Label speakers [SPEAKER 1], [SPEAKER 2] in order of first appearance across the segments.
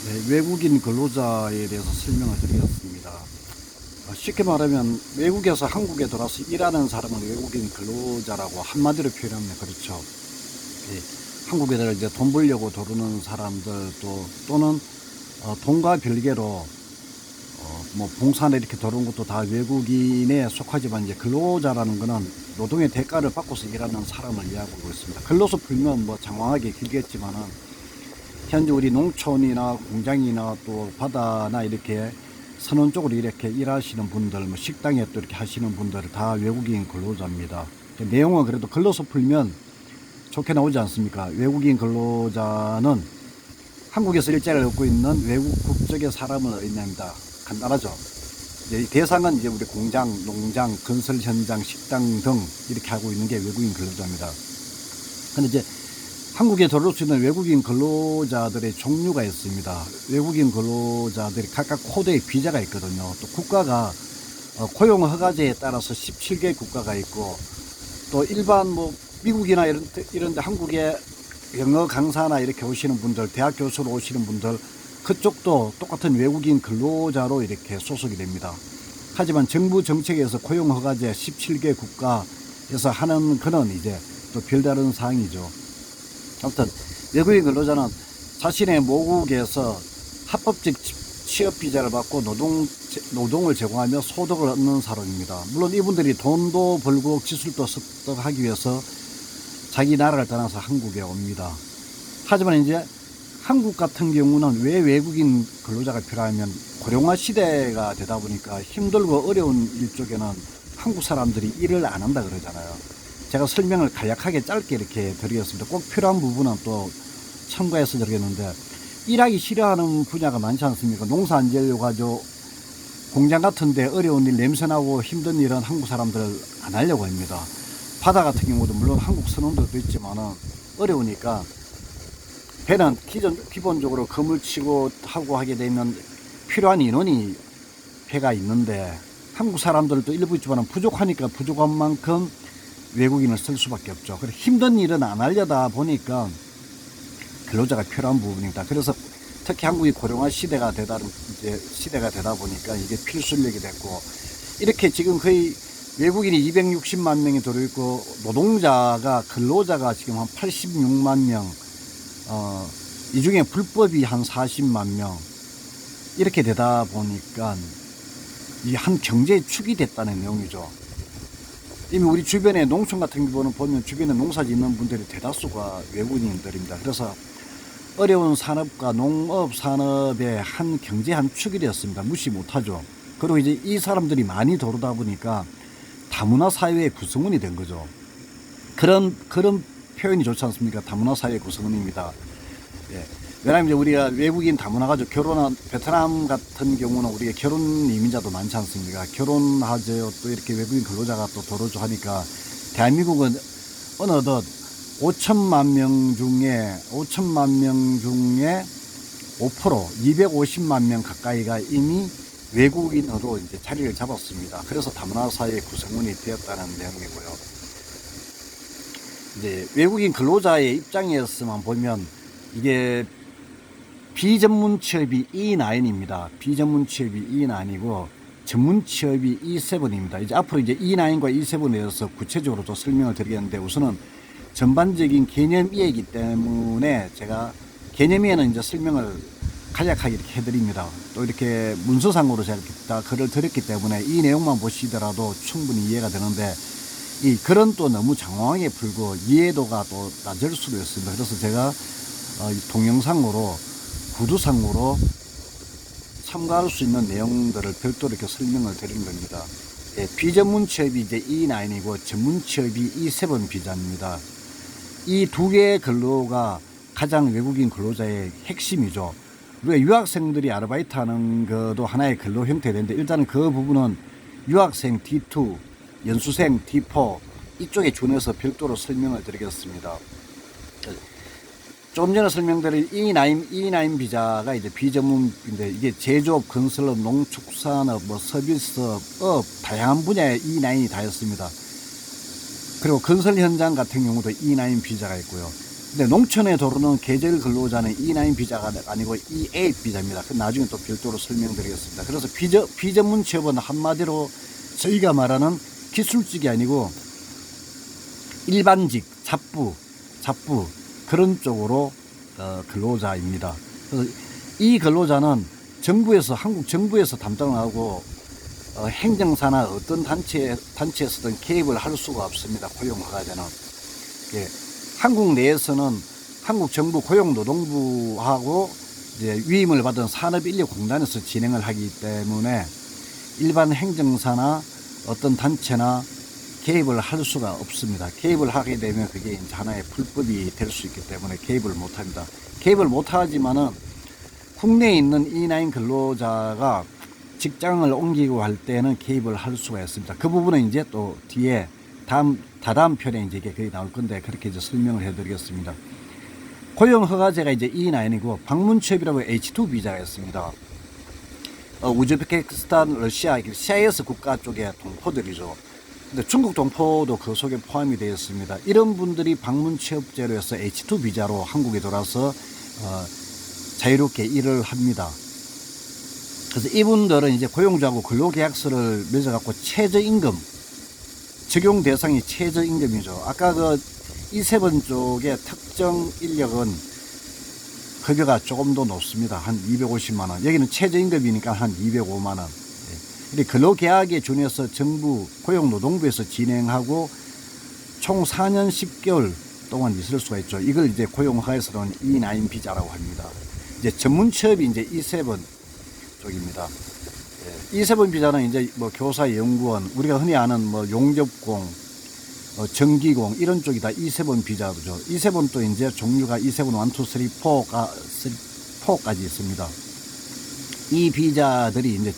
[SPEAKER 1] 네, 외국인 근로자에 대해서 설명을 드리겠습니다. 쉽게 말하면 외국에서 한국에 들어와서 일하는 사람을 외국인 근로자라고 한마디로 표현하면 그렇죠. 예, 한국에 들어 이제 돈 벌려고 들어오는 사람들 또는 돈과 별개로 뭐 봉사나 이렇게 들어온 것도 다 외국인에 속하지만 이제 근로자라는 거는 노동의 대가를 받고서 일하는 사람을 이야기하고 있습니다. 근로소 풀면 뭐 장황하게 길겠지만은 현재 우리 농촌이나 공장이나 또 바다나 이렇게 선원 쪽으로 이렇게 일하시는 분들, 뭐 식당에 또 이렇게 하시는 분들 다 외국인 근로자입니다. 내용은 그래도 글로서 풀면 좋게 나오지 않습니까? 외국인 근로자는 한국에서 일자리를 얻고 있는 외국 국적의 사람을 의미합니다. 간단하죠. 이제 대상은 이제 우리 공장, 농장, 건설 현장, 식당 등 이렇게 하고 있는 게 외국인 근로자입니다. 근데 이제 한국에 들어올 수 있는 외국인 근로자들의 종류가 있습니다. 외국인 근로자들이 각각 코드의 비자가 있거든요. 또 국가가 고용 허가제에 따라서 17개 국가가 있고 또 일반 뭐 미국이나 이런데 한국에 영어 강사나 이렇게 오시는 분들, 대학 교수로 오시는 분들 그쪽도 똑같은 외국인 근로자로 이렇게 소속이 됩니다. 하지만 정부 정책에서 고용 허가제 17개 국가에서 하는 거는 이제 또 별다른 사항이죠. 아무튼 외국인 근로자는 자신의 모국에서 합법적 취업 비자를 받고 노동을 제공하며 소득을 얻는 사람입니다. 물론 이분들이 돈도 벌고 기술도 습득하기 위해서 자기 나라를 떠나서 한국에 옵니다. 하지만 이제 한국 같은 경우는 왜 외국인 근로자가 필요하면 고령화 시대가 되다 보니까 힘들고 어려운 일 쪽에는 한국 사람들이 일을 안 한다 그러잖아요. 제가 설명을 간략하게 짧게 이렇게 드리겠습니다. 꼭 필요한 부분은 또 첨가해서 드리겠는데, 일하기 싫어하는 분야가 많지 않습니까? 농사 안 지으려고 하죠. 공장 같은데 어려운 일, 냄새나고 힘든 일은 한국 사람들 안 하려고 합니다. 바다 같은 경우도 물론 한국 선원들도 있지만은 어려우니까 배는 기본적으로 그물 치고 하고 하게 되면 필요한 인원이 배가 있는데 한국 사람들도 일부 있지만 부족하니까 부족한 만큼 외국인을 쓸 수밖에 없죠. 그래서 힘든 일은 안 하려다 보니까 근로자가 필요한 부분입니다. 그래서 특히 한국이 고령화 시대가 되다 보니까 이게 필수 인력이 됐고, 이렇게 지금 거의 외국인이 260만 명이 들어있고 노동자가 근로자가 지금 한 86만 명, 이 중에 불법이 한 40만 명 이렇게 되다 보니까 이 한 경제의 축이 됐다는 내용이죠. 이미 우리 주변에 농촌 같은 경우는 보면 주변에 농사 짓는 분들이 대다수가 외국인들입니다. 그래서 어려운 산업과 농업 산업의 한 경제 한 축이 되었습니다. 무시 못하죠. 그리고 이제 이 사람들이 많이 들어오다 보니까 다문화 사회의 구성원이 된 거죠. 그런 표현이 좋지 않습니까? 다문화 사회의 구성원입니다. 예. 왜냐하면 이제 우리가 외국인 다문화 가지고 결혼한 베트남 같은 경우는 우리가 결혼 이민자도 많지 않습니까? 결혼하죠. 또 이렇게 외국인 근로자가 또 들어오죠 하니까 대한민국은 어느덧 5천만 명 중에 5% 250만 명 가까이가 이미 외국인으로 이제 자리를 잡았습니다. 그래서 다문화 사회의 구성원이 되었다는 내용이고요. 이제 외국인 근로자의 입장에서만 보면 이게 비전문 취업이 E9입니다. 비전문 취업이 E9이고 전문 취업이 E7입니다. 이제 앞으로 이제 E9과 E7에 대해서 구체적으로 또 설명을 드리겠는데, 우선은 전반적인 개념 이해이기 때문에 제가 개념 이해는 이제 설명을 간략하게 이렇게 해드립니다. 또 이렇게 문서상으로 제가 이렇게 다 글을 드렸기 때문에 이 내용만 보시더라도 충분히 이해가 되는데, 이 글은 또 너무 장황하게 풀고 이해도가 또 낮을 수도 있습니다. 그래서 제가 동영상으로 구두상으로 참고할 수 있는 내용들을 별도로 이렇게 설명을 드린 겁니다. 예, 비전문 취업이 이제 E9이고 전문 취업이 E7 비자입니다. 이 두 개의 근로가 가장 외국인 근로자의 핵심이죠. 우리가 유학생들이 아르바이트 하는 것도 하나의 근로 형태인데, 일단은 그 부분은 유학생 D2, 연수생 D4 이쪽에 준해서 별도로 설명을 드리겠습니다. 조금 전에 설명드린 E9 비자가 이제 비전문인데, 이게 제조업, 건설업, 농축산업, 뭐 서비스업, 다양한 분야에 E9이 다 있습니다. 그리고 건설 현장 같은 경우도 E9 비자가 있고요. 근데 농촌에 들어오는 계절 근로자는 E9 비자가 아니고 E8 비자입니다. 그 나중에 또 별도로 설명드리겠습니다. 그래서 비전문 취업은 한마디로 저희가 말하는 기술직이 아니고 일반직, 잡부 그런 쪽으로 근로자입니다. 그래서 이 근로자는 정부에서 한국 정부에서 담당을 하고 행정사나 어떤 단체에서든 개입을 할 수가 없습니다. 고용허가제는. 예, 한국 내에서는 한국 정부 고용노동부하고 이제 위임을 받은 산업인력공단에서 진행을 하기 때문에 일반 행정사나 어떤 단체나 개입을 할 수가 없습니다. 개입을 하게 되면 그게 이제 하나의 불법이 될 수 있기 때문에 개입을 못 합니다. 개입을 못 하지만은 국내에 있는 E9 근로자가 직장을 옮기고 할 때는 개입을 할 수가 있습니다. 그 부분은 이제 또 뒤에 다다음 편에 이제 이게 거의 나올 건데 그렇게 이제 설명을 해드리겠습니다. 고용허가제가 이제 E9이고 방문취업이라고 H2 비자가 있습니다. 우즈베키스탄, 러시아, CIS 국가 쪽의 동포들이죠. 근데 중국 동포도 그 속에 포함이 되어 있습니다. 이런 분들이 방문취업제로 해서 H2 비자로 한국에 돌아서 자유롭게 일을 합니다. 그래서 이분들은 이제 고용주하고 근로계약서를 맺어갖고 최저임금, 적용 대상이 최저임금이죠. 아까 그 E7 쪽의 특정 인력은 급여가 조금 더 높습니다. 한 250만원. 여기는 최저임금이니까 한 205만원. 예. 근로계약에 준해서 정부 고용노동부에서 진행하고 총 4년 10개월 동안 있을 수가 있죠. 이걸 이제 고용허가에서는 E9 비자라고 합니다. 이제 전문 취업이 이제 E7 쪽입니다. 예. E7 비자는 이제 뭐 교사, 연구원, 우리가 흔히 아는 뭐 용접공, 전기공 이런 쪽이 다 E7 비자죠. E7도 이제 종류가 E7 1, 2, 3, 4까지 있습니다. 이 비자들이 이제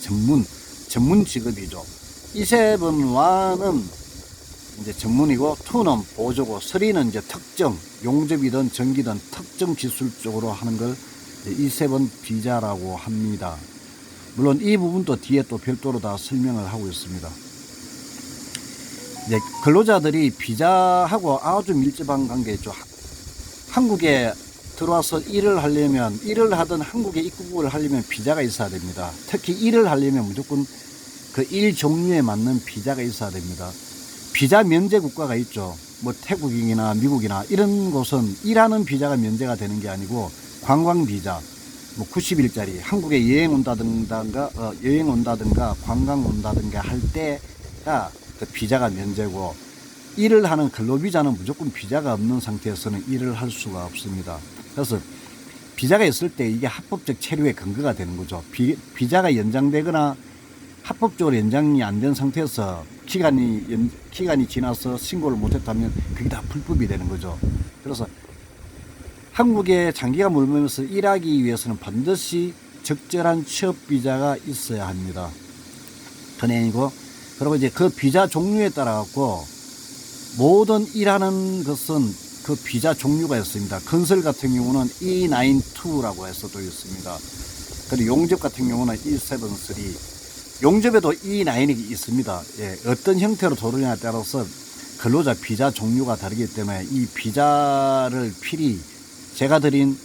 [SPEAKER 1] 전문 직업이죠. E7 1은 이제 전문이고 2는 보조고 3는 이제 특정 용접이든 전기든 특정 기술 쪽으로 하는 걸 E7 비자라고 합니다. 물론 이 부분도 뒤에 또 별도로 다 설명을 하고 있습니다. 이제 근로자들이 비자하고 아주 밀접한 관계에 있죠. 한국에 들어와서 일을 하려면, 일을 하든 한국에 입국을 하려면 비자가 있어야 됩니다. 특히 일을 하려면 무조건 그 일 종류에 맞는 비자가 있어야 됩니다. 비자 면제 국가가 있죠. 뭐 태국이나 미국이나 이런 곳은 일하는 비자가 면제가 되는 게 아니고 관광 비자, 뭐 90일짜리 한국에 여행 온다든가 관광 온다든가 할 때가 그 비자가 면제고, 일을 하는 근로비자는 무조건 비자가 없는 상태에서는 일을 할 수가 없습니다. 그래서 비자가 있을 때 이게 합법적 체류의 근거가 되는 거죠. 비자가 연장되거나 합법적으로 연장이 안 된 상태에서 기간이 지나서 신고를 못했다면 그게 다 불법이 되는 거죠. 그래서 한국에 장기간 머물면서 일하기 위해서는 반드시 적절한 취업 비자가 있어야 합니다. 그네이고, 그리고 이제 그 비자 종류에 따라 갖고 모든 일하는 것은 그 비자 종류가 있습니다. 건설 같은 경우는 E92라고 해서 또 있습니다. 그리고 용접 같은 경우는 E73. 용접에도 E9이 있습니다. 예, 어떤 형태로 도르냐에 따라서 근로자 비자 종류가 다르기 때문에 이 비자를 필히 제가 드린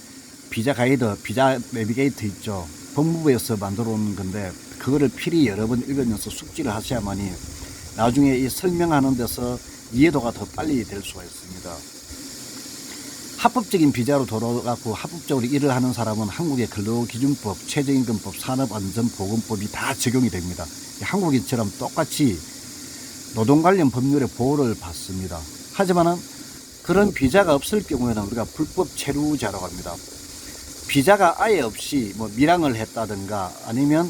[SPEAKER 1] 비자 가이드, 비자 내비게이터 있죠. 법무부에서 만들어 놓은 건데 그거를 필히 여러 번 읽으면서 숙지를 하셔야만이 나중에 이 설명하는 데서 이해도가 더 빨리 될 수가 있습니다. 합법적인 비자로 돌아가고 합법적으로 일을 하는 사람은 한국의 근로기준법, 최저임금법, 산업안전보건법이 다 적용이 됩니다. 한국인처럼 똑같이 노동 관련 법률의 보호를 받습니다. 하지만은 그런 비자가 없을 경우에는 우리가 불법 체류자라고 합니다. 비자가 아예 없이 뭐 밀항을 했다든가 아니면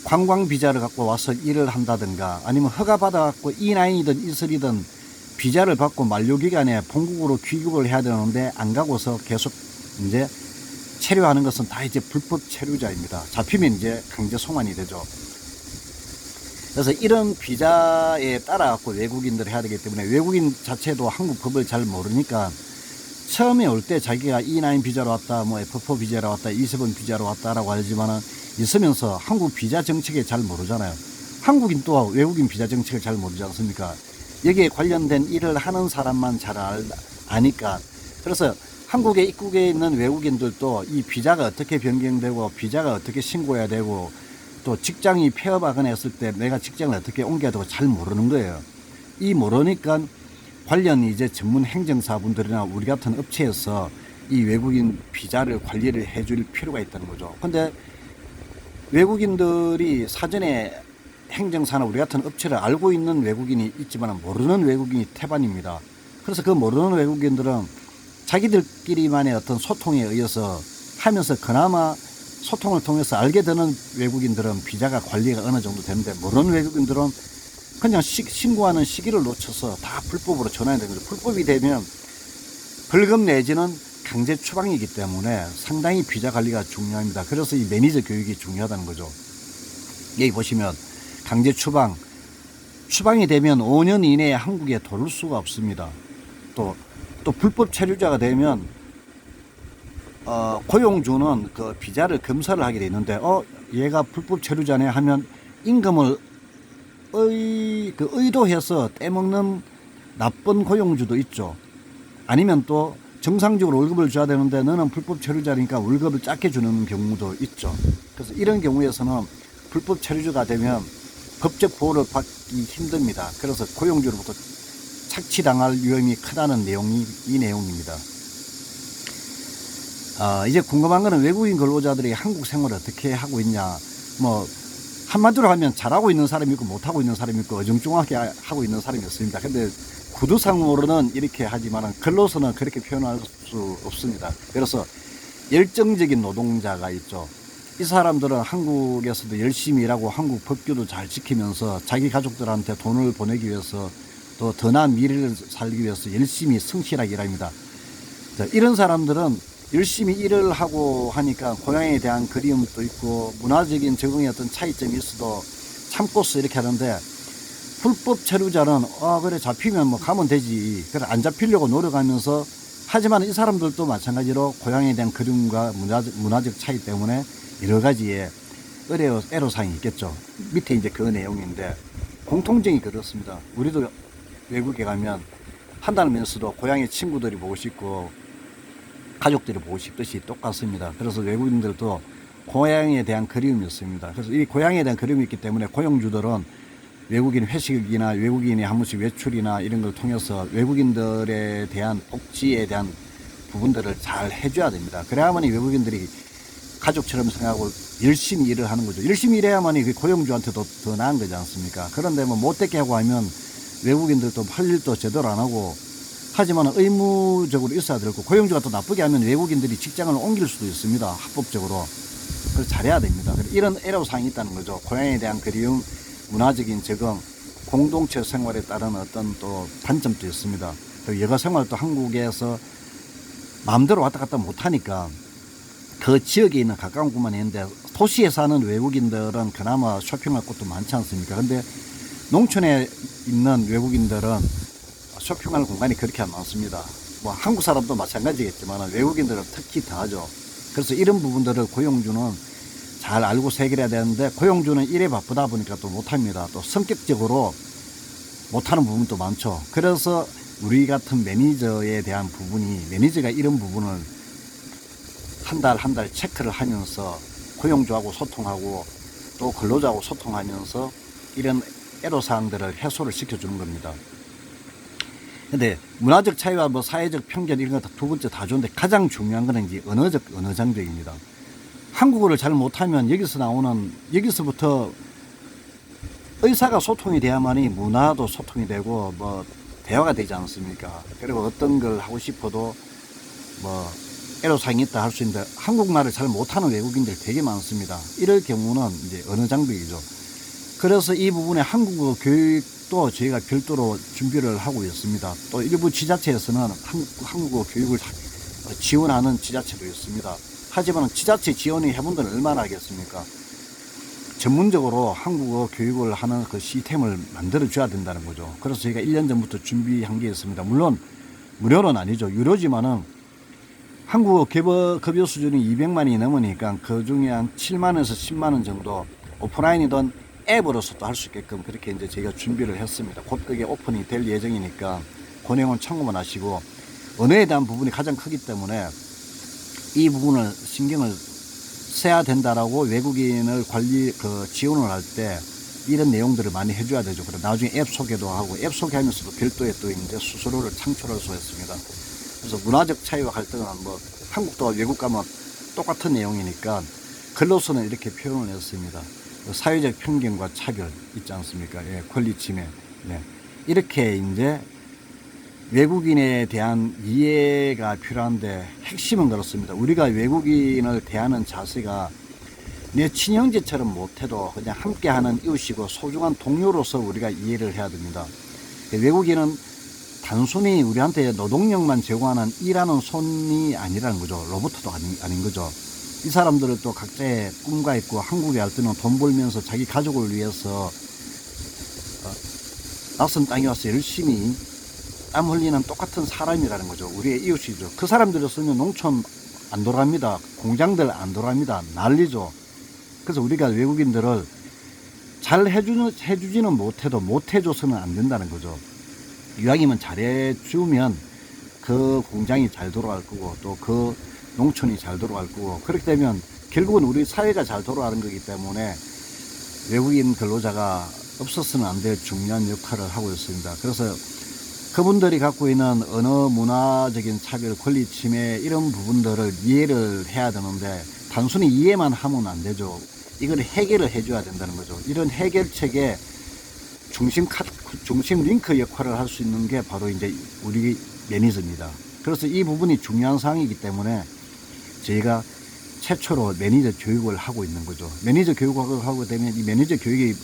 [SPEAKER 1] 관광 비자를 갖고 와서 일을 한다든가 아니면 허가 받아갖고 E9이든 E3든 비자를 받고 만료기간에 본국으로 귀국을 해야 되는데 안 가고서 계속 이제 체류하는 것은 다 이제 불법 체류자입니다. 잡히면 이제 강제 송환이 되죠. 그래서 이런 비자에 따라 갖고 외국인들을 해야 되기 때문에 외국인 자체도 한국 법을 잘 모르니까 처음에 올 때 자기가 E9 비자로 왔다, 뭐 F4 비자로 왔다, E7 비자로 왔다라고 하지만은 있으면서 한국 비자 정책에 잘 모르잖아요. 한국인 또 외국인 비자 정책을 잘 모르지 않습니까? 여기에 관련된 일을 하는 사람만 잘 아니까 그래서 한국에 입국해 있는 외국인들도 이 비자가 어떻게 변경되고 비자가 어떻게 신고해야 되고 또 직장이 폐업하거나 했을 때 내가 직장을 어떻게 옮겨야 되고 잘 모르는 거예요. 이 모르니까 관련 이제 전문 행정사분들이나 우리 같은 업체에서 이 외국인 비자를 관리를 해줄 필요가 있다는 거죠. 근데 외국인들이 사전에 행정사나 우리 같은 업체를 알고 있는 외국인이 있지만 모르는 외국인이 태반입니다. 그래서 그 모르는 외국인들은 자기들끼리만의 어떤 소통에 의해서 하면서 그나마 소통을 통해서 알게 되는 외국인들은 비자가 관리가 어느 정도 되는데 모르는 외국인들은 그냥 신고하는 시기를 놓쳐서 다 불법으로 전환이 되는 거죠. 불법이 되면 벌금 내지는 강제 추방이기 때문에 상당히 비자 관리가 중요합니다. 그래서 이 매니저 교육이 중요하다는 거죠. 여기 보시면 강제 추방이 되면 5년 이내에 한국에 돌을 수가 없습니다. 또 불법 체류자가 되면 고용주는 그 비자를 검사를 하게 돼 있는데 얘가 불법 체류자네 하면 임금을 의도해서 떼먹는 나쁜 고용주도 있죠. 아니면 또 정상적으로 월급을 줘야 되는데 너는 불법 체류자니까 월급을 작게 주는 경우도 있죠. 그래서 이런 경우에서는 불법 체류자가 되면 법적 보호를 받기 힘듭니다. 그래서 고용주로부터 착취당할 위험이 크다는 내용이 이 내용입니다. 이제 궁금한 거는 외국인 근로자들이 한국 생활을 어떻게 하고 있냐. 뭐 한마디로 하면 잘하고 있는 사람이 있고 못하고 있는 사람이 있고 어중중하게 하고 있는 사람이 있습니다. 근데 구두상으로는 이렇게 하지만 글로서는 그렇게 표현할 수 없습니다. 그래서 열정적인 노동자가 있죠. 이 사람들은 한국에서도 열심히 일하고 한국 법규도 잘 지키면서 자기 가족들한테 돈을 보내기 위해서 또 더 나은 미래를 살기 위해서 열심히 성실하게 일합니다. 이런 사람들은 열심히 일을 하고 하니까 고향에 대한 그리움도 있고 문화적인 적응의 어떤 차이점이 있어도 참고서 이렇게 하는데 불법 체류자는 그래 잡히면 뭐 가면 되지. 그래 안 잡히려고 노력하면서 하지만 이 사람들도 마찬가지로 고향에 대한 그리움과 문화적 차이 때문에 여러 가지의 애로사항이 있겠죠. 밑에 이제 그 내용인데 공통점이 그렇습니다. 우리도 외국에 가면 한다면서도 고향의 친구들이 보고 싶고 가족들이 보고 싶듯이 똑같습니다. 그래서 외국인들도 고향에 대한 그리움이 있습니다. 그래서 이 고향에 대한 그리움이 있기 때문에 고용주들은 외국인 회식이나 외국인이 한 번씩 외출이나 이런 걸 통해서 외국인들에 대한 복지에 대한 부분들을 잘 해줘야 됩니다. 그래야만이 외국인들이 가족처럼 생각하고 열심히 일을 하는 거죠. 열심히 일해야만이 그 고용주한테도 더 나은 거지 않습니까? 그런데 뭐 못되게 하고 하면 외국인들도 할 일도 제대로 안 하고 하지만 의무적으로 있어야 되고 고용주가 또 나쁘게 하면 외국인들이 직장을 옮길 수도 있습니다. 합법적으로. 그래서 잘해야 됩니다. 이런 애로사항이 있다는 거죠. 고향에 대한 그리움, 문화적인 적응, 공동체 생활에 따른 어떤 또 단점도 있습니다. 여가 생활도 한국에서 마음대로 왔다 갔다 못하니까 그 지역에 있는 가까운 곳만 있는데 도시에 사는 외국인들은 그나마 쇼핑할 곳도 많지 않습니까? 근데 농촌에 있는 외국인들은 쇼핑할 공간이 그렇게 안 많습니다. 뭐 한국 사람도 마찬가지겠지만 외국인들은 특히 더하죠. 그래서 이런 부분들을 고용주는 잘 알고 해결해야 되는데 고용주는 일에 바쁘다 보니까 또 못합니다. 또 성격적으로 못하는 부분도 많죠. 그래서 우리 같은 매니저에 대한 부분이 매니저가 이런 부분을 한 달 체크를 하면서 고용주하고 소통하고 또 근로자하고 소통하면서 이런 애로사항들을 해소를 시켜주는 겁니다. 근데 문화적 차이와 뭐 사회적 편견 이런 거 두 번째 다 좋은데 가장 중요한 거는 이제 언어장벽입니다. 한국어를 잘 못하면 여기서부터 의사가 소통이 돼야만이 문화도 소통이 되고 뭐 대화가 되지 않습니까? 그리고 어떤 걸 하고 싶어도 뭐 애로사항이 있다 할 수 있는데 한국말을 잘 못하는 외국인들 되게 많습니다. 이럴 경우는 이제 언어장벽이죠. 그래서 이 부분에 한국어 교육도 저희가 별도로 준비를 하고 있습니다. 또 일부 지자체에서는 한국어 교육을 지원하는 지자체도 있습니다. 하지만 지자체 지원이 해본들 얼마나 하겠습니까? 전문적으로 한국어 교육을 하는 그 시스템을 만들어 줘야 된다는 거죠. 그래서 저희가 1년 전부터 준비한 게 있습니다. 물론 무료는 아니죠. 유료지만은 한국어 급여 수준이 200만이 넘으니까 그 중에 한 7만원에서 10만원 정도 오프라인이든 앱으로서도 할 수 있게끔 그렇게 이제 저희가 준비를 했습니다. 곧 그게 오픈이 될 예정이니까 그 내용은 참고만 하시고 언어에 대한 부분이 가장 크기 때문에 이 부분을 신경을 써야 된다라고 외국인을 지원을 할 때 이런 내용들을 많이 해줘야 되죠. 그래 나중에 앱 소개도 하고 앱 소개하면서도 별도의 또 이제 수수료를 창출할 수 있습니다. 그래서 문화적 차이와 갈등은 뭐 한국도 외국 가면 똑같은 내용이니까 글로서는 이렇게 표현을 했습니다. 사회적 편견과 차별 있지 않습니까? 예, 권리 침해. 네. 이렇게 이제 외국인에 대한 이해가 필요한데 핵심은 그렇습니다. 우리가 외국인을 대하는 자세가 내 친형제처럼 못해도 그냥 함께하는 이웃이고 소중한 동료로서 우리가 이해를 해야 됩니다. 외국인은 단순히 우리한테 노동력만 제공하는 일하는 손이 아니라는 거죠. 로봇도 아닌 거죠. 이 사람들은 또 각자의 꿈과 있고 한국에 갈 때는 돈 벌면서 자기 가족을 위해서 낯선 땅에 와서 열심히 땀 흘리는 똑같은 사람이라는 거죠. 우리의 이웃이죠. 그 사람들로서는 농촌 안 돌아갑니다. 공장들 안 돌아갑니다. 난리죠. 그래서 우리가 외국인들을 잘 해주지는 못해도 못해줘서는 안 된다는 거죠. 이왕이면 잘해주면 그 공장이 잘 돌아갈 거고 또 그 농촌이 잘 돌아갈 거고 그렇게 되면 결국은 우리 사회가 잘 돌아가는 거기 때문에 외국인 근로자가 없어서는 안 될 중요한 역할을 하고 있습니다. 그래서 그분들이 갖고 있는 언어 문화적인 차별, 권리 침해 이런 부분들을 이해를 해야 되는데 단순히 이해만 하면 안 되죠. 이걸 해결을 해줘야 된다는 거죠. 이런 해결책의 중심 링크 역할을 할 수 있는 게 바로 이제 우리 매니저입니다. 그래서 이 부분이 중요한 사항이기 때문에 저희가 최초로 매니저 교육을 하고 있는 거죠. 매니저 교육을 하게 되면 이 매니저 교육이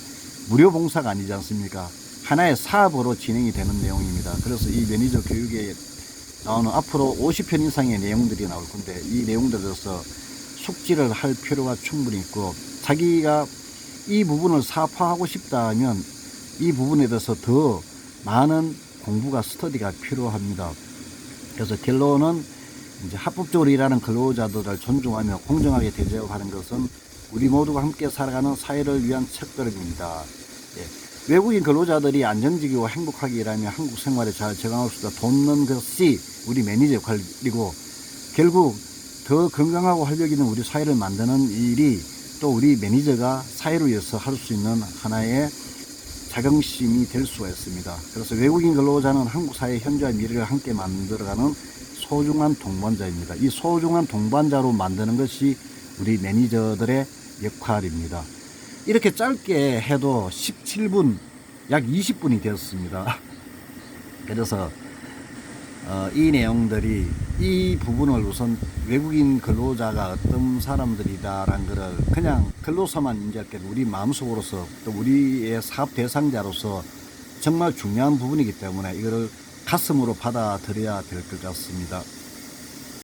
[SPEAKER 1] 무료 봉사가 아니지 않습니까? 하나의 사업으로 진행이 되는 내용입니다. 그래서 이 매니저 교육에 나오는 앞으로 50편 이상의 내용들이 나올 건데 이 내용들에서 숙지를 할 필요가 충분히 있고 자기가 이 부분을 사업화하고 싶다면 이 부분에 대해서 더 많은 공부가 스터디가 필요합니다. 그래서 결론은 이제 합법적으로 일하는 근로자들을 존중하며 공정하게 대접하는 것은 우리 모두가 함께 살아가는 사회를 위한 첫걸음입니다. 예. 외국인 근로자들이 안정적이고 행복하게 일하며 한국 생활에 잘 적응할 수 있도록 돕는 것이 우리 매니저 역할이고 결국 더 건강하고 활력 있는 우리 사회를 만드는 일이 또 우리 매니저가 사회를 위해서 할 수 있는 하나의 자긍심이 될 수가 있습니다. 그래서 외국인 근로자는 한국 사회의 현재와 미래를 함께 만들어가는 소중한 동반자입니다. 이 소중한 동반자로 만드는 것이 우리 매니저들의 역할입니다. 이렇게 짧게 해도 17분, 약 20분이 되었습니다. 그래서 이 내용들이 이 부분을 우선 외국인 근로자가 어떤 사람들이다라는 것을 그냥 글로서만 인지할 게 우리 마음속으로서 또 우리의 사업 대상자로서 정말 중요한 부분이기 때문에 이거를 가슴으로 받아들여야 될 것 같습니다.